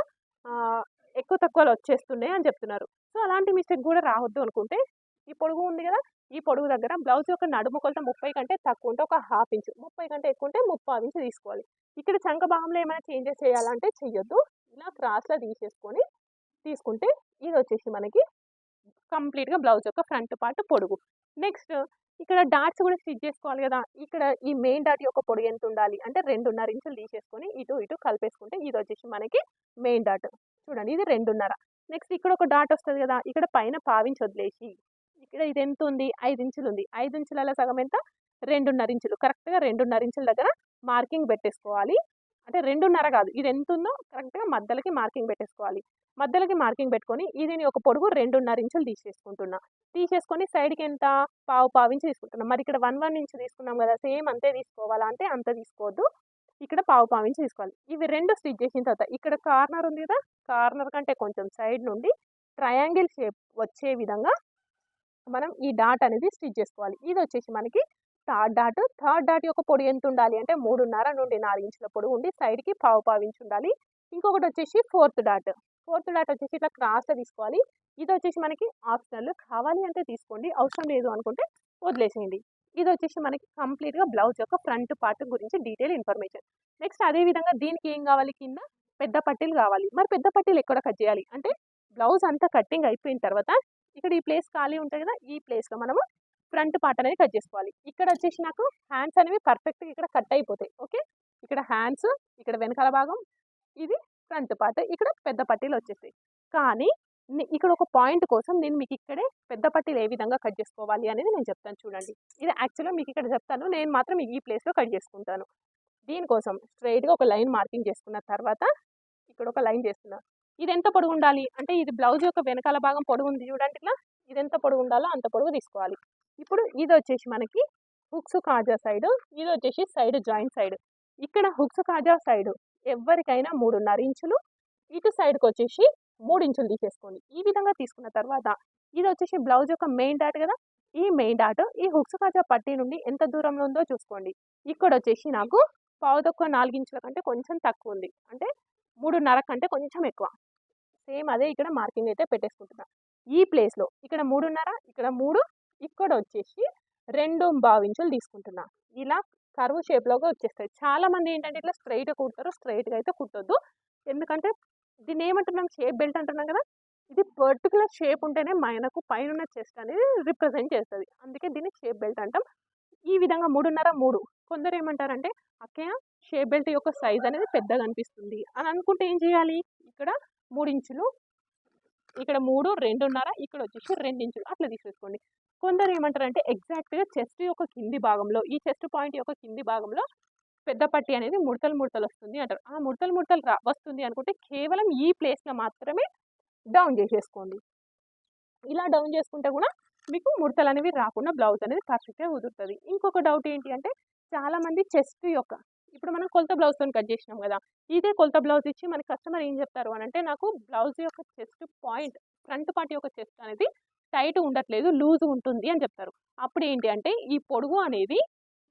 ఎక్కువ తక్కువలు వచ్చేస్తున్నాయి అని చెప్తున్నారు. సో అలాంటి మిస్టేక్ కూడా రావద్దు అనుకుంటే ఈ పొడుగు ఉంది కదా, ఈ పొడుగు దగ్గర బ్లౌజ్ యొక్క నడుము కొలత 30 కంటే తక్కువ ఉంటే ఒక 1/2 ఇంచ్, 30 కంటే ఎక్కువ ఉంటే 3/4 ఇంచ్ తీసుకోవాలి. ఇక్కడ చంక భాగంలో ఏమైనా చేంజెస్ చేయాలంటే చెయ్యొద్దు. ఇలా క్రాస్లో తీసుకుంటే ఇది వచ్చేసి మనకి కంప్లీట్గా బ్లౌజ్ యొక్క ఫ్రంట్ పార్ట్ పొడుగు. నెక్స్ట్ ఇక్కడ డాట్స్ కూడా స్టిచ్ చేసుకోవాలి కదా, ఇక్కడ ఈ మెయిన్ డాట్ యొక్క పొడుగు ఎంత ఉండాలి అంటే 2.5 ఇంచులు తీసేసుకొని ఇటు కలిపేసుకుంటే ఇది వచ్చేసి మనకి మెయిన్ డాట్. చూడండి ఇది 2.5. నెక్స్ట్ ఇక్కడ ఒక డాట్ వస్తుంది కదా, ఇక్కడ పైన 1/2 ఇంచ్ వదిలేసి ఇక్కడ ఇది ఎంత ఉంది 5 ఇంచులు ఉంది. 5 ఇంచుల సగం ఎంత 2.5 ఇంచులు. కరెక్ట్గా 2.5 ఇంచుల దగ్గర మార్కింగ్ పెట్టేసుకోవాలి. అంటే 2.5 కాదు, ఇది ఎంత ఉందో కరెక్ట్గా మధ్యలోకి మార్కింగ్ పెట్టేసుకోవాలి. మధ్యలోకి మార్కింగ్ పెట్టుకొని ఇది ఒక పొడుగు 2.5 ఇంచులు తీసేసుకొని సైడ్కి ఎంత 1/2 ఇంచ్ తీసుకుంటున్నాం. మరి ఇక్కడ 1 ఇంచ్ తీసుకున్నాం కదా, సేమ్ అంతే తీసుకోవాలా అంటే అంత తీసుకోవద్దు, ఇక్కడ 1/2 ఇంచ్ తీసుకోవాలి. ఇవి రెండు స్టిచ్ చేసిన తర్వాత ఇక్కడ కార్నర్ ఉంది కదా, కార్నర్ కంటే కొంచెం సైడ్ నుండి ట్రయాంగిల్ షేప్ వచ్చే విధంగా మనం ఈ డాట్ అనేది స్టిచ్ చేసుకోవాలి. ఇది వచ్చేసి మనకి థర్డ్ డాట్ యొక్క పొడవు ఎంత ఉండాలి అంటే 3.5 నుండి 4 ఇంచుల పొడవు ఉండి సైడ్కి 1/2 ఇంచ్ ఉండాలి. ఇంకొకటి వచ్చేసి ఫోర్త్ డాట్ వచ్చేసి ఇట్లా క్రాస్లో తీసుకోవాలి. ఇది వచ్చేసి మనకి ఆప్షనల్, కావాలి అంటే తీసుకోండి, అవసరం లేదు అనుకుంటే వదిలేసేయండి. ఇది వచ్చేసి మనకి కంప్లీట్గా బ్లౌజ్ యొక్క ఫ్రంట్ పార్ట్ గురించి డీటెయిల్ ఇన్ఫర్మేషన్. నెక్స్ట్ అదేవిధంగా దీనికి ఏం కావాలి, కింద పెద్ద పట్టీలు కావాలి. మరి పెద్ద పట్టీలు ఎక్కడ కట్ చేయాలి అంటే బ్లౌజ్ అంతా కట్టింగ్ అయిపోయిన తర్వాత ఇక్కడ ఈ ప్లేస్ ఖాళీ ఉంటుంది కదా, ఈ ప్లేస్లో మనము ఫ్రంట్ పార్ట్ అనేది కట్ చేసుకోవాలి. ఇక్కడ వచ్చేసి నాకు హ్యాండ్స్ అనేవి పర్ఫెక్ట్గా ఇక్కడ కట్ అయిపోతాయి. ఓకే, ఇక్కడ హ్యాండ్స్, ఇక్కడ వెనకాల భాగం, ఇది ఫ్రంట్ పార్ట్, ఇక్కడ పెద్ద పట్టీలు వచ్చేస్తాయి. కానీ ఇక్కడ ఒక పాయింట్ కోసం నేను మీకు ఇక్కడే పెద్ద పట్టీలు ఏ విధంగా కట్ చేసుకోవాలి అనేది నేను చెప్తాను. చూడండి, ఇది యాక్చువల్గా మీకు ఇక్కడ చెప్తాను, నేను మాత్రం ఈ ప్లేస్లో కట్ చేసుకుంటాను. దీనికోసం స్ట్రైట్గా ఒక లైన్ మార్కింగ్ చేసుకున్న తర్వాత ఇక్కడ ఒక లైన్ చేస్తున్నాను. ఇది ఎంత పొడుగు ఉండాలి అంటే ఇది బ్లౌజ్ యొక్క వెనకాల భాగం పొడుగు ఉంది చూడండి, ఇట్లా ఇది ఎంత పొడుగు ఉండాలో అంత పొడుగు తీసుకోవాలి. ఇప్పుడు ఇది వచ్చేసి మనకి హుక్స్ కాజా సైడ్, ఇది వచ్చేసి సైడ్ జాయింట్ సైడ్. ఇక్కడ హుక్స్ కాజా సైడ్ ఎవరికైనా 3.5 ఇంచులు, ఇటు సైడ్కి వచ్చేసి 3 ఇంచులు తీసేసుకోండి. ఈ విధంగా తీసుకున్న తర్వాత ఇది వచ్చేసి బ్లౌజ్ యొక్క మెయిన్ డాట్ కదా, ఈ మెయిన్ డాట్ ఈ హుక్స్ కాజా పట్టీ నుండి ఎంత దూరంలో ఉందో చూసుకోండి. ఇక్కడ వచ్చేసి నాకు 4 ఇంచుల కంటే కొంచెం తక్కువ ఉంది, అంటే 3.5 కంటే కొంచెం ఎక్కువ. సేమ్ అదే ఇక్కడ మార్కింగ్ అయితే పెట్టేసుకుంటున్నా. ఈ ప్లేస్లో ఇక్కడ 3.5, ఇక్కడ 3, ఇక్కడ వచ్చేసి 2.5 ఇంచులు తీసుకుంటున్నా. ఇలా కర్వ్ షేప్లోగా వచ్చేస్తాయి. చాలామంది ఏంటంటే ఇట్లా స్ట్రైట్గా కుడతారు, స్ట్రైట్గా అయితే కుట్టొద్దు. ఎందుకంటే దీన్ని ఏమంటున్నాం, షేప్ బెల్ట్ అంటున్నాం కదా, ఇది పర్టికులర్ షేప్ ఉంటేనే మనకు పైన చెస్ట్ అనేది రిప్రజెంట్ చేస్తుంది. అందుకే దీన్ని షేప్ బెల్ట్ అంటాం. ఈ విధంగా 3.5, 3. కొందరు ఏమంటారంటే అక్కయ్య షేప్ బెల్ట్ యొక్క సైజ్ అనేది పెద్దగా అనిపిస్తుంది అని అనుకుంటే ఏం చేయాలి, ఇక్కడ 3 ఇంచులు, ఇక్కడ 3, 2.5, ఇక్కడ వచ్చేసి 2 ఇంచులు అట్లా తీసేసుకోండి. కొందరు ఏమంటారంటే ఎగ్జాక్ట్గా చెస్ట్ యొక్క కింది భాగంలో, ఈ చెస్ట్ పాయింట్ యొక్క కింది భాగంలో పెద్ద పట్టి అనేది ముడతలు వస్తుంది అంటారు. ఆ ముడతలు వస్తుంది అనుకుంటే కేవలం ఈ ప్లేస్లో మాత్రమే డౌన్ చేసేసుకోండి. ఇలా డౌన్ చేసుకుంటే కూడా మీకు ముడతలు అనేవి రాకుండా బ్లౌజ్ అనేది పర్ఫెక్ట్గా కుదురుతుంది. ఇంకొక డౌట్ ఏంటి అంటే చాలామంది చెస్ట్ యొక్క, ఇప్పుడు మనం కొలత బ్లౌజ్తో కట్ చేసినాం కదా, ఇదే కొలత బ్లౌజ్ ఇచ్చి మన కస్టమర్ ఏం చెప్తారు అని అంటే నాకు బ్లౌజ్ యొక్క చెస్ట్ పాయింట్ ఫ్రంట్ పార్ట్ యొక్క చెస్ట్ అనేది టైట్ ఉండట్లేదు, లూజ్ ఉంటుంది అని చెప్తారు. అప్పుడు ఏంటి అంటే ఈ పొడుగు అనేది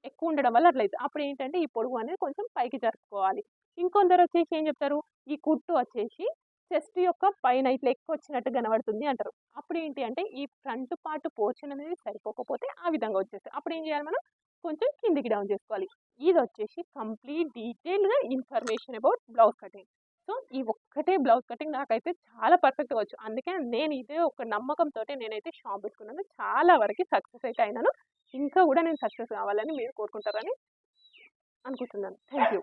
ఎక్కువ ఉండడం వల్ల అట్లయితే అప్పుడు ఏంటంటే ఈ పొడుగు అనేది కొంచెం పైకి జరుపుకోవాలి. ఇంకొందరు వచ్చేసి ఏం చెప్తారు, ఈ కుట్టు వచ్చేసి చెస్ట్ యొక్క పైన ఇట్లా ఎక్కువ వచ్చినట్టు కనబడుతుంది అంటారు. అప్పుడు ఏంటి అంటే ఈ ఫ్రంట్ పార్ట్ పోర్షన్ అనేది సరిపోకపోతే ఆ విధంగా వచ్చేసి అప్పుడు ఏం చేయాలి, మనం కొంచెం కిందికి డౌన్ చేసుకోవాలి. ఇది వచ్చేసి కంప్లీట్ డీటెయిల్గా information about blouse cutting. So ఈ ఒక్కటే బ్లౌజ్ కటింగ్ నాకైతే చాలా పర్ఫెక్ట్గా వచ్చు. అందుకే నేను ఇదే ఒక నమ్మకంతో నేనైతే షాప్ పెట్టుకున్నాను. చాలా వరకు సక్సెస్ అయితే అయినాను. ఇంకా కూడా నేను సక్సెస్ కావాలని మీరు కోరుకుంటారని అనుకుంటున్నాను. Thank you.